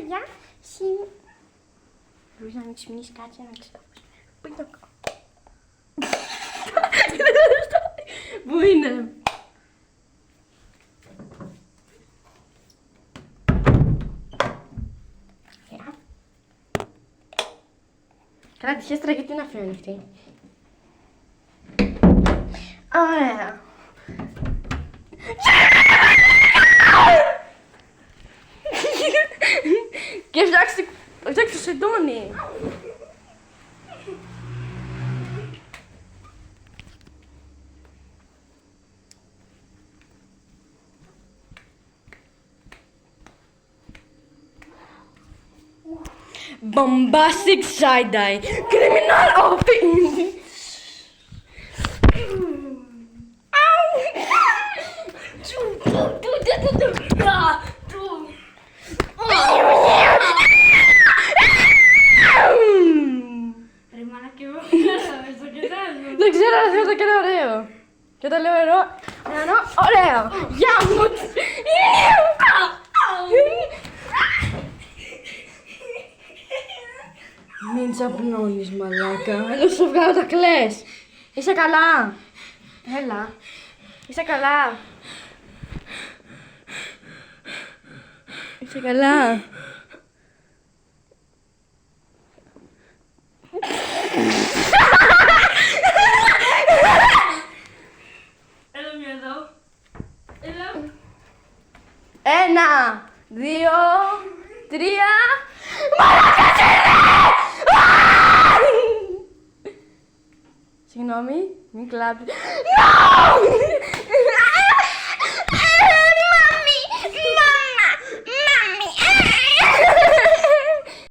παιδιά, μπορείς να μην ξυπνήσει κάτι να ξεδάφεις. Πού είναι το Πού είναι? Καλά τη χέστρα γιατί να αφήνω ανοιχτή. Ωραία. Και φτιάξτε το σεντόνι. Bombastic side-eye. Criminal opening. Δεν ξέρω, αλλά θέλω και ένα ωραίο. Και όταν λέω ωραίο. Γεια μου! Μην τσαπνώνεις, μαλάκα. Έλα σου βγάλω τα κλαις. Είσαι καλά? Έλα. Είσαι καλά? Είσαι καλά? Έλα μία εδώ. Έλα. 1, 2, 3. Μαλάκας είναι! Συγγνώμη, μην κλάψεις. No!